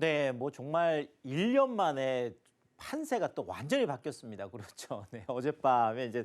네, 뭐 정말 1년 만에 판세가 또 완전히 바뀌었습니다. 그렇죠. 네, 어젯밤에 이제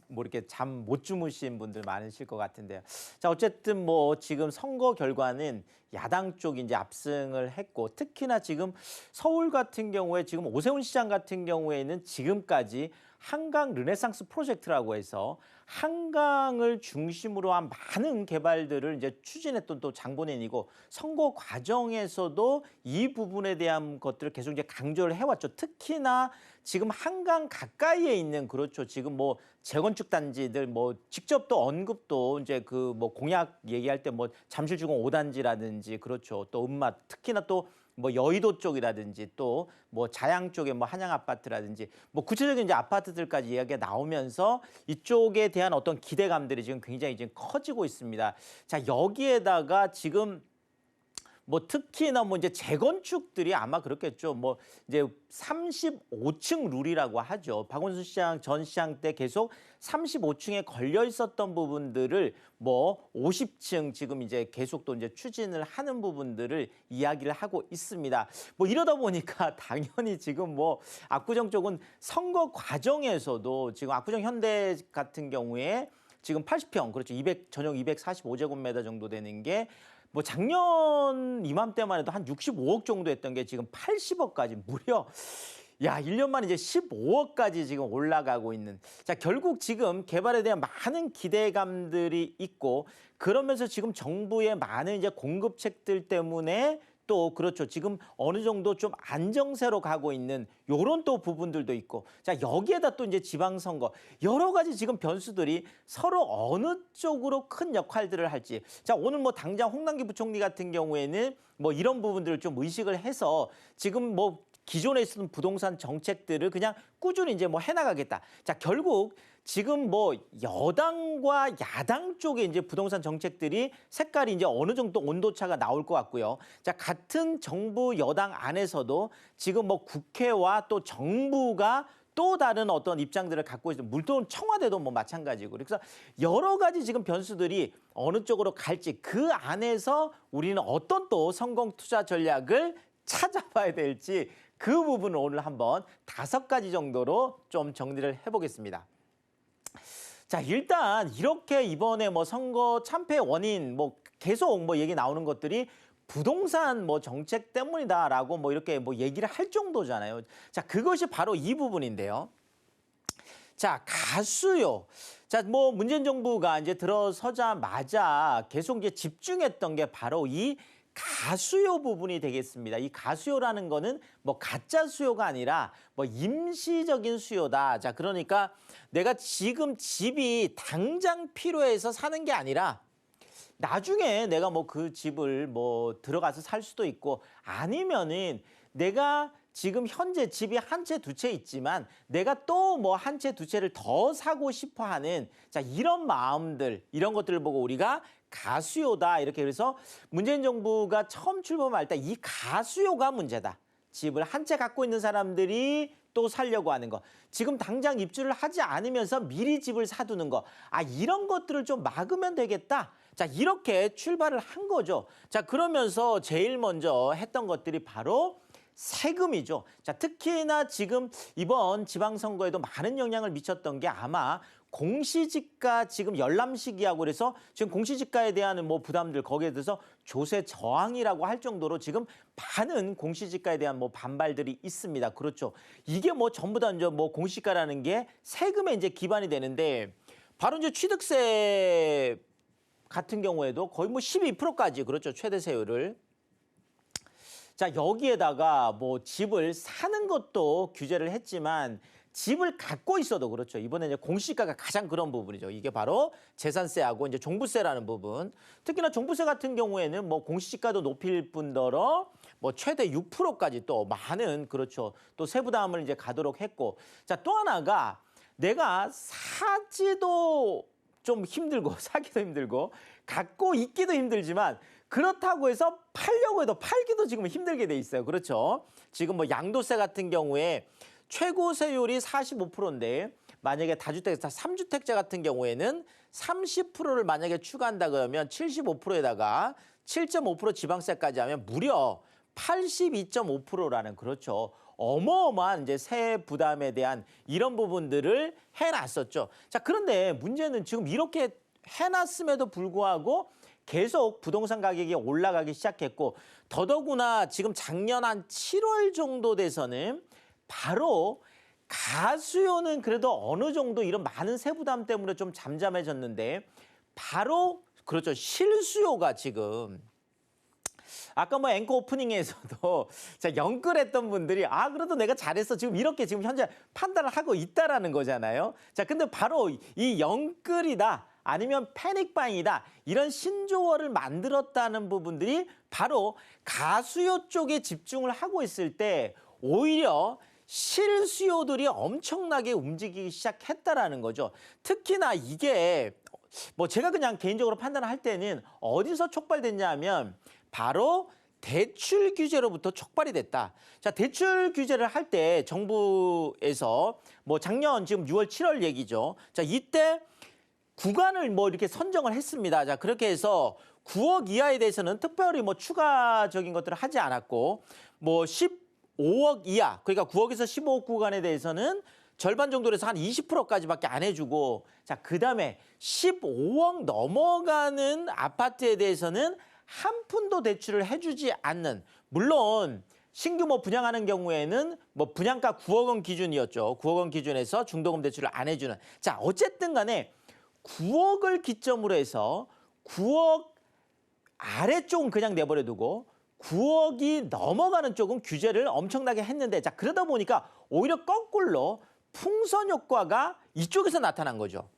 뭐 이렇게 잠 못 주무신 분들 많으실 것 같은데요. 자, 어쨌든 뭐 지금 선거 결과는 야당 쪽이 이제 압승을 했고, 특히나 지금 서울 같은 경우에 지금 오세훈 시장 같은 경우에는 지금까지 한강 르네상스 프로젝트라고 해서 한강을 중심으로 한 많은 개발들을 이제 추진했던 또 장본인이고, 선거 과정에서도 이 부분에 대한 것들을 계속 이제 강조를 해왔죠. 특히나 지금 한강 가까이에 있는, 그렇죠, 지금 뭐 재건축 단지들 뭐 직접 또 언급도 이제 그 뭐 공약 얘기할 때 뭐 잠실주공 5단지라든지, 그렇죠, 또 음마, 특히나 또 뭐 여의도 쪽이라든지 또 뭐 자양 쪽에 뭐 한양 아파트라든지 뭐 구체적인 이제 아파트들까지 이야기가 나오면서 이쪽에 대한 어떤 기대감들이 지금 굉장히 지금 커지고 있습니다. 자, 여기에다가 지금 뭐 특히나 뭐 이제 재건축들이 아마 그렇겠죠. 뭐 이제 35층 룰이라고 하죠. 박원순 시장 전 시장 때 계속 35층에 걸려 있었던 부분들을 뭐 50층 지금 이제 계속 또 이제 추진을 하는 부분들을 이야기를 하고 있습니다. 뭐 이러다 보니까 당연히 지금 뭐 압구정 쪽은 선거 과정에서도 지금 압구정 현대 같은 경우에 지금 80평, 그렇죠, 200 전용 245제곱미터 정도 되는 게 뭐 작년 이맘때만 해도 한 65억 정도 했던 게 지금 80억까지 무려, 야, 1년 만에 이제 15억까지 지금 올라가고 있는. 자, 결국 지금 개발에 대한 많은 기대감들이 있고, 그러면서 지금 정부의 많은 이제 공급책들 때문에 또, 그렇죠, 지금 어느 정도 좀 안정세로 가고 있는 요런 또 부분들도 있고, 자, 여기에다 또 이제 지방선거 여러 가지 지금 변수들이 서로 어느 쪽으로 큰 역할들을 할지. 자, 오늘 뭐 당장 홍남기 부총리 같은 경우에는 뭐 이런 부분들을 좀 의식을 해서 지금 뭐 기존에 있었던 부동산 정책들을 그냥 꾸준히 이제 뭐 해나가겠다. 자, 결국 지금 뭐 여당과 야당 쪽에 이제 부동산 정책들이 색깔이 이제 어느 정도 온도차가 나올 것 같고요. 자, 같은 정부 여당 안에서도 지금 뭐 국회와 또 정부가 또 다른 어떤 입장들을 갖고 있는, 물론 청와대도 뭐 마찬가지고, 그래서 여러 가지 지금 변수들이 어느 쪽으로 갈지, 그 안에서 우리는 어떤 또 성공 투자 전략을 찾아봐야 될지, 그 부분을 오늘 한번 5가지 정도로 좀 정리를 해보겠습니다. 자, 일단 이렇게 이번에 뭐 선거 참패 원인 뭐 계속 뭐 얘기 나오는 것들이 부동산 뭐 정책 때문이다라고 뭐 이렇게 뭐 얘기를 할 정도잖아요. 자, 그것이 바로 이 부분인데요. 자, 가수요. 자, 뭐 문재인 정부가 이제 들어서자마자 계속 이제 집중했던 게 바로 이 가수요 부분이 되겠습니다. 이 가수요라는 거는 뭐 가짜 수요가 아니라 뭐 임시적인 수요다. 자, 그러니까 내가 지금 집이 당장 필요해서 사는 게 아니라 나중에 내가 뭐 그 집을 뭐 들어가서 살 수도 있고, 아니면은 내가 지금 현재 집이 한 채, 두 채 있지만 내가 또 뭐 한 채, 두 채를 더 사고 싶어 하는, 자, 이런 마음들, 이런 것들을 보고 우리가 가수요다, 이렇게. 그래서 문재인 정부가 처음 출범할 때 이 가수요가 문제다. 집을 한 채 갖고 있는 사람들이 또 살려고 하는 거, 지금 당장 입주를 하지 않으면서 미리 집을 사두는 거, 아, 이런 것들을 좀 막으면 되겠다. 자, 이렇게 출발을 한 거죠. 자, 그러면서 제일 먼저 했던 것들이 바로 세금이죠. 자, 특히나 지금 이번 지방선거에도 많은 영향을 미쳤던 게 아마 공시지가 지금 열람 시기하고, 그래서 지금 공시지가에 대한 뭐 부담들, 거기에 대해서 조세 저항이라고 할 정도로 지금 많은 공시지가에 대한 뭐 반발들이 있습니다. 그렇죠. 이게 뭐 전부 다 이제 뭐 공시지가라는 게 세금에 이제 기반이 되는데, 바로 이제 취득세 같은 경우에도 거의 뭐 12%까지, 그렇죠, 최대 세율을. 자, 여기에다가 뭐 집을 사는 것도 규제를 했지만 집을 갖고 있어도, 그렇죠, 이번에 이제 공시가가 가장 그런 부분이죠. 이게 바로 재산세하고 이제 종부세라는 부분. 특히나 종부세 같은 경우에는 뭐 공시지가도 높일 뿐더러 뭐 최대 6%까지 또 많은, 그렇죠, 또 세부담을 이제 가도록 했고. 자, 또 하나가 내가 사지도 좀 힘들고 사기도 힘들고 갖고 있기도 힘들지만, 그렇다고 해서 팔려고 해도 팔기도 지금 힘들게 돼 있어요. 그렇죠. 지금 뭐 양도세 같은 경우에 최고 세율이 45%인데 만약에 다주택, 3주택자 같은 경우에는 30%를 만약에 추가한다 그러면 75%에다가 7.5% 지방세까지 하면 무려 82.5%라는 그렇죠. 어마어마한 이제 세액 부담에 대한 이런 부분들을 해놨었죠. 자, 그런데 문제는 지금 이렇게 해놨음에도 불구하고 계속 부동산 가격이 올라가기 시작했고 더더구나 지금 작년 한 7월 정도 돼서는 바로 가수요는 그래도 어느 정도 이런 많은 세부담 때문에 좀 잠잠해졌는데 바로 그렇죠. 실수요가 지금 아까 뭐 앵커 오프닝에서도 자, 영끌했던 분들이 그래도 내가 잘했어. 지금 이렇게 지금 현재 판단을 하고 있다라는 거잖아요. 자, 근데 바로 이 영끌이다. 아니면 패닉바잉이다. 이런 신조어를 만들었다는 부분들이 바로 가수요 쪽에 집중을 하고 있을 때 오히려 실수요들이 엄청나게 움직이기 시작했다라는 거죠. 특히나 이게 뭐 제가 그냥 개인적으로 판단할 때는 어디서 촉발됐냐 하면 바로 대출 규제로부터 촉발이 됐다. 자, 대출 규제를 할 때 정부에서 뭐 작년 지금 6월, 7월 얘기죠. 자, 이때 구간을 뭐 이렇게 선정을 했습니다. 자, 그렇게 해서 9억 이하에 대해서는 특별히 뭐 추가적인 것들을 하지 않았고 뭐 15억 이하, 그러니까 9억에서 15억 구간에 대해서는 절반 정도로 해서 한 20%까지밖에 안 해주고 자, 그다음에 15억 넘어가는 아파트에 대해서는 한 푼도 대출을 해주지 않는 물론 신규 뭐 분양하는 경우에는 뭐 분양가 9억 원 기준이었죠. 9억 원 기준에서 중도금 대출을 안 해주는 자, 어쨌든 간에 9억을 기점으로 해서 9억 아래쪽은 그냥 내버려 두고 9억이 넘어가는 쪽은 규제를 엄청나게 했는데 자, 그러다 보니까 오히려 거꾸로 풍선 효과가 이쪽에서 나타난 거죠.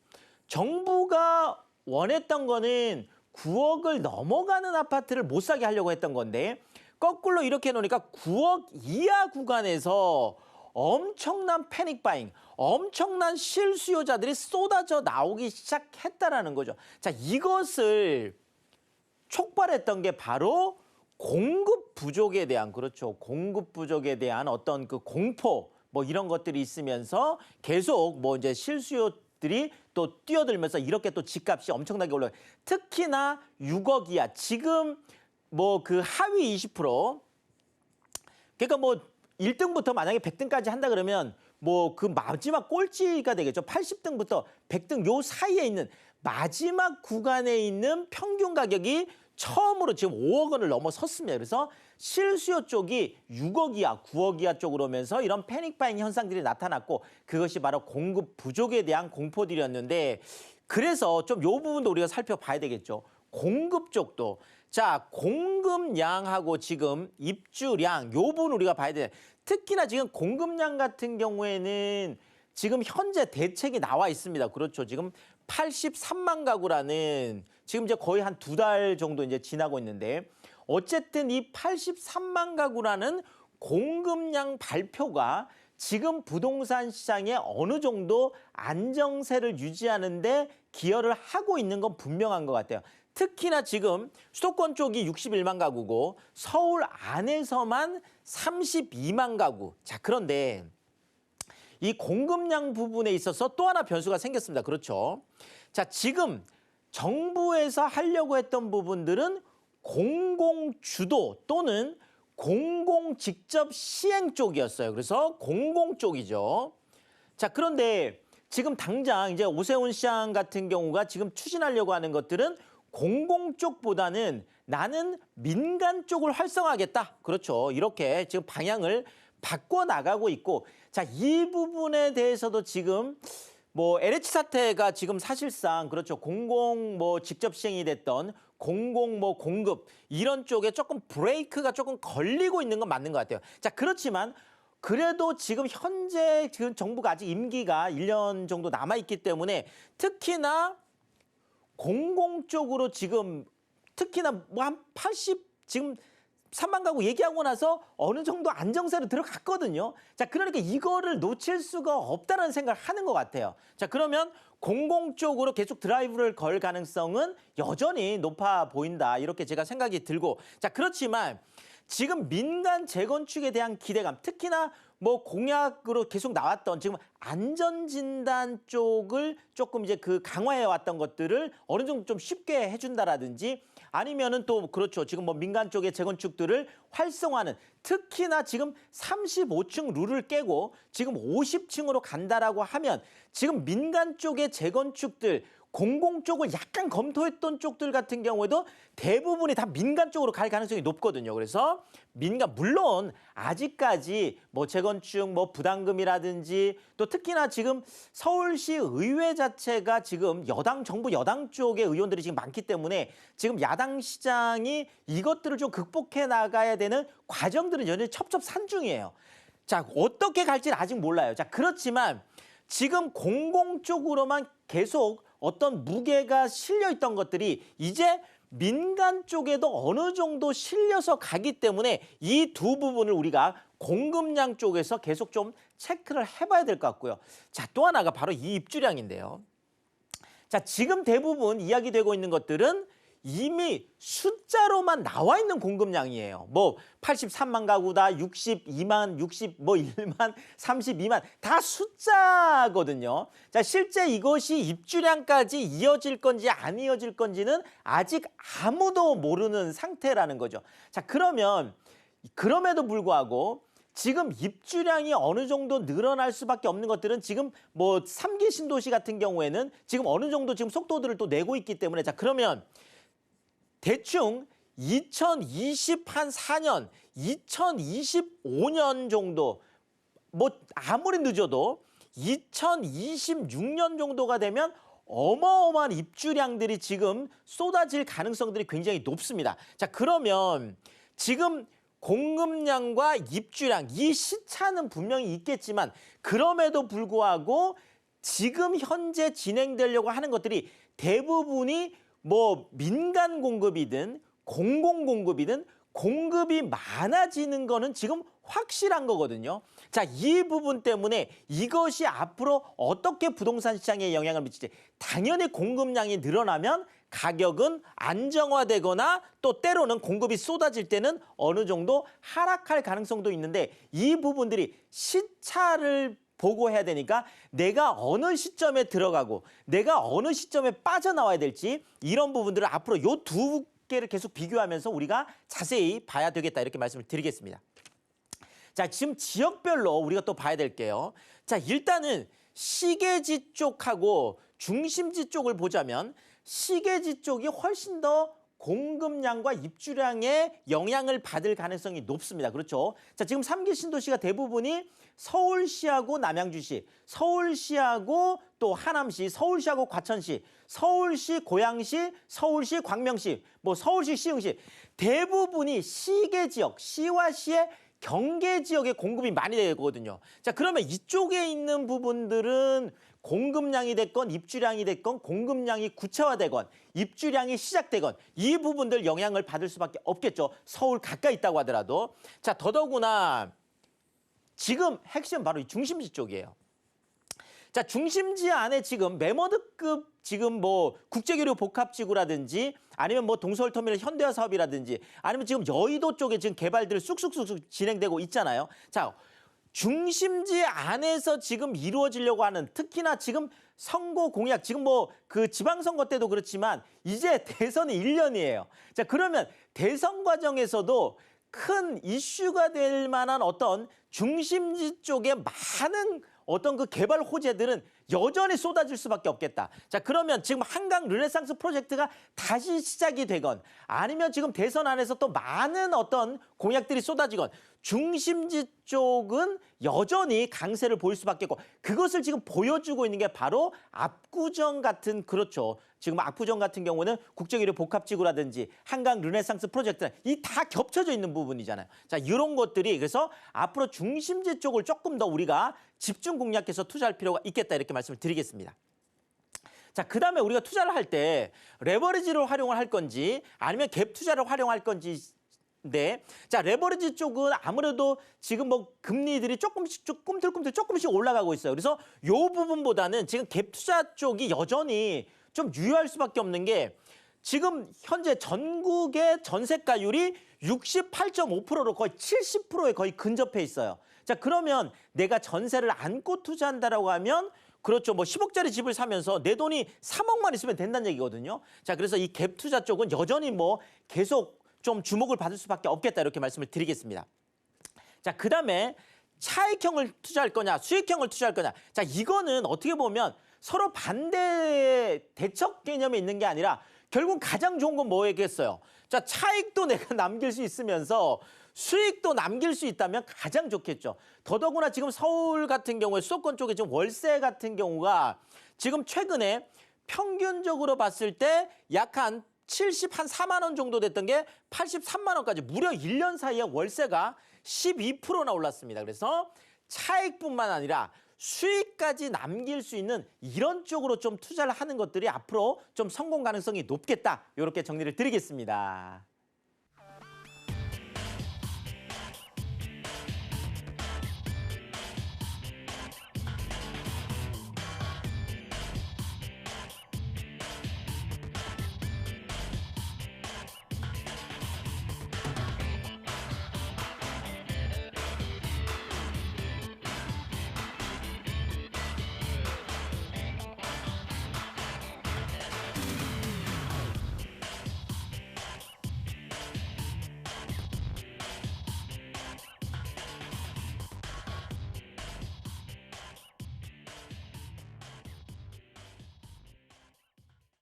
정부가 원했던 거는 9억을 넘어가는 아파트를 못 사게 하려고 했던 건데 거꾸로 이렇게 해놓으니까 9억 이하 구간에서 엄청난 패닉바잉, 엄청난 실수요자들이 쏟아져 나오기 시작했다라는 거죠. 자, 이것을 촉발했던 게 바로 공급 부족에 대한 그렇죠. 공급 부족에 대한 어떤 그 공포 뭐 이런 것들이 있으면서 계속 뭐 이제 실수요들이 또 뛰어들면서 이렇게 또 집값이 엄청나게 올라요. 특히나 6억 이하 지금 뭐 그 하위 20% 그러니까 뭐 1등부터 만약에 100등까지 한다 그러면 뭐 그 마지막 꼴찌가 되겠죠. 80등부터 100등 요 사이에 있는 마지막 구간에 있는 평균 가격이 처음으로 지금 5억 원을 넘어섰습니다. 그래서 실수요 쪽이 6억 이하, 9억 이하 쪽으로 오면서 이런 패닉바잉 현상들이 나타났고 그것이 바로 공급 부족에 대한 공포들이었는데 그래서 좀 요 부분도 우리가 살펴봐야 되겠죠. 공급 쪽도. 자, 공급량하고 지금 입주량 요 부분 우리가 봐야 돼. 특히나 지금 공급량 같은 경우에는 지금 현재 대책이 나와 있습니다. 그렇죠. 지금 83만 가구라는 지금 이제 거의 한 2달 정도 이제 지나고 있는데 어쨌든 이 83만 가구라는 공급량 발표가 지금 부동산 시장에 어느 정도 안정세를 유지하는데 기여를 하고 있는 건 분명한 것 같아요. 특히나 지금 수도권 쪽이 61만 가구고 서울 안에서만 32만 가구. 자, 그런데 이 공급량 부분에 있어서 또 하나 변수가 생겼습니다. 그렇죠. 자, 지금 정부에서 하려고 했던 부분들은 공공주도 또는 공공 직접 시행 쪽이었어요. 그래서 공공 쪽이죠. 자, 그런데 지금 당장 이제 오세훈 시장 같은 경우가 지금 추진하려고 하는 것들은 공공 쪽보다는 나는 민간 쪽을 활성화하겠다. 그렇죠. 이렇게 지금 방향을 바꿔 나가고 있고 자, 이 부분에 대해서도 지금 뭐 LH 사태가 지금 사실상 그렇죠. 공공 뭐 직접 시행이 됐던 공공 뭐 공급 이런 쪽에 조금 브레이크가 조금 걸리고 있는 건 맞는 것 같아요. 자, 그렇지만 그래도 지금 현재 지금 정부가 아직 임기가 1년 정도 남아 있기 때문에 특히나 공공 쪽으로 지금 특히나 뭐 한 80 지금 3만 가구 얘기하고 나서 어느 정도 안정세로 들어갔거든요. 자, 그러니까 이거를 놓칠 수가 없다는 생각을 하는 것 같아요. 자, 그러면 공공 쪽으로 계속 드라이브를 걸 가능성은 여전히 높아 보인다. 이렇게 제가 생각이 들고. 자, 그렇지만 지금 민간 재건축에 대한 기대감, 특히나 뭐 공약으로 계속 나왔던 지금 안전진단 쪽을 조금 이제 그 강화해 왔던 것들을 어느 정도 좀 쉽게 해준다라든지 아니면은 또 그렇죠. 지금 뭐 민간 쪽의 재건축들을 활성화하는 특히나 지금 35층 룰을 깨고 지금 50층으로 간다라고 하면 지금 민간 쪽의 재건축들 공공 쪽을 약간 검토했던 쪽들 같은 경우에도 대부분이 다 민간 쪽으로 갈 가능성이 높거든요. 그래서 민간 물론 아직까지 뭐 재건축 뭐 부담금이라든지 또 특히나 지금 서울시 의회 자체가 지금 여당 정부 여당 쪽의 의원들이 지금 많기 때문에 지금 야당 시장이 이것들을 좀 극복해 나가야 되는 과정들은 여전히 첩첩산중이에요. 자, 어떻게 갈지는 아직 몰라요. 자, 그렇지만 지금 공공 쪽으로만 계속 어떤 무게가 실려 있던 것들이 이제 민간 쪽에도 어느 정도 실려서 가기 때문에 이 두 부분을 우리가 공급량 쪽에서 계속 좀 체크를 해봐야 될 것 같고요. 자, 또 하나가 바로 이 입주량인데요. 자, 지금 대부분 이야기되고 있는 것들은 이미 숫자로만 나와 있는 공급량이에요. 뭐 83만 가구다, 62만, 60뭐 1만, 32만 다 숫자거든요. 자, 실제 이것이 입주량까지 이어질 건지 안 이어질 건지는 아직 아무도 모르는 상태라는 거죠. 자, 그러면 그럼에도 불구하고 지금 입주량이 어느 정도 늘어날 수밖에 없는 것들은 지금 뭐 3기 신도시 같은 경우에는 지금 어느 정도 지금 속도들을 또 내고 있기 때문에 자, 그러면 대충 2024년, 2025년 정도 뭐 아무리 늦어도 2026년 정도가 되면 어마어마한 입주량들이 지금 쏟아질 가능성들이 굉장히 높습니다. 자, 그러면 지금 공급량과 입주량, 이 시차는 분명히 있겠지만 그럼에도 불구하고 지금 현재 진행되려고 하는 것들이 대부분이 뭐 민간 공급이든 공공 공급이든 공급이 많아지는 거는 지금 확실한 거거든요. 자, 이 부분 때문에 이것이 앞으로 어떻게 부동산 시장에 영향을 미칠지 당연히 공급량이 늘어나면 가격은 안정화되거나 또 때로는 공급이 쏟아질 때는 어느 정도 하락할 가능성도 있는데 이 부분들이 시차를 보고 해야 되니까 내가 어느 시점에 들어가고 내가 어느 시점에 빠져나와야 될지 이런 부분들을 앞으로 요 두 개를 계속 비교하면서 우리가 자세히 봐야 되겠다 이렇게 말씀을 드리겠습니다. 자, 지금 지역별로 우리가 또 봐야 될게요. 자, 일단은 시계지 쪽하고 중심지 쪽을 보자면 시계지 쪽이 훨씬 더 공급량과 입주량에 영향을 받을 가능성이 높습니다. 그렇죠? 자, 지금 3기 신도시가 대부분이 서울시하고 남양주시, 서울시하고 또 하남시, 서울시하고 과천시, 서울시 고양시, 서울시 광명시, 뭐 서울시 시흥시 대부분이 시계 지역, 시와 시의 경계 지역에 공급이 많이 되거든요. 자, 그러면 이쪽에 있는 부분들은 공급량이 됐건 입주량이 됐건 공급량이 구체화되건 입주량이 시작되건 이 부분들 영향을 받을 수밖에 없겠죠. 서울 가까이 있다고 하더라도. 자, 더더구나 지금 핵심은 바로 이 중심지 쪽이에요. 자, 중심지 안에 지금 매머드급 지금 뭐 국제교류 복합지구라든지 아니면 뭐 동서울터미널 현대화 사업이라든지 아니면 지금 여의도 쪽에 지금 개발들이 쑥쑥쑥 진행되고 있잖아요. 자, 중심지 안에서 지금 이루어지려고 하는 특히나 지금 선거 공약 지금 뭐 그 지방선거 때도 그렇지만 이제 대선이 1년이에요. 자, 그러면 대선 과정에서도 큰 이슈가 될 만한 어떤 중심지 쪽에 많은 어떤 그 개발 호재들은 여전히 쏟아질 수밖에 없겠다. 자, 그러면 지금 한강 르네상스 프로젝트가 다시 시작이 되건 아니면 지금 대선 안에서 또 많은 어떤 공약들이 쏟아지건 중심지 쪽은 여전히 강세를 보일 수밖에 없고 그것을 지금 보여주고 있는 게 바로 압구정 같은 그렇죠. 지금 압구정 같은 경우는 국제교류 복합지구라든지 한강 르네상스 프로젝트 이 다 겹쳐져 있는 부분이잖아요. 자, 이런 것들이 그래서 앞으로 중심지 쪽을 조금 더 우리가 집중 공략해서 투자할 필요가 있겠다 이렇게 말씀을 드리겠습니다. 자, 그다음에 우리가 투자를 할 때 레버리지를 활용을 할 건지 아니면 갭 투자를 활용할 건지 네. 자, 레버리지 쪽은 아무래도 지금 뭐 금리들이 조금씩 꿈틀꿈틀 조금씩 올라가고 있어요. 그래서 요 부분보다는 지금 갭 투자 쪽이 여전히 좀 유효할 수밖에 없는 게 지금 현재 전국의 전세가율이 68.5%로 거의 70%에 거의 근접해 있어요. 자, 그러면 내가 전세를 안고 투자한다라고 하면 그렇죠. 뭐 10억짜리 집을 사면서 내 돈이 3억만 있으면 된다는 얘기거든요. 자, 그래서 이 갭 투자 쪽은 여전히 뭐 계속 좀 주목을 받을 수밖에 없겠다 이렇게 말씀을 드리겠습니다. 자, 그다음에 차익형을 투자할 거냐, 수익형을 투자할 거냐. 자, 이거는 어떻게 보면 서로 반대 대척 개념이 있는 게 아니라 결국 가장 좋은 건 뭐겠어요? 자, 차익도 내가 남길 수 있으면서 수익도 남길 수 있다면 가장 좋겠죠. 더더구나 지금 서울 같은 경우에 수도권 쪽에 지금 월세 같은 경우가 지금 최근에 평균적으로 봤을 때 약 한 4만 원 정도 됐던 게 83만 원까지 무려 1년 사이에 월세가 12%나 올랐습니다. 그래서 차익뿐만 아니라 수익까지 남길 수 있는 이런 쪽으로 좀 투자를 하는 것들이 앞으로 좀 성공 가능성이 높겠다. 이렇게 정리를 드리겠습니다.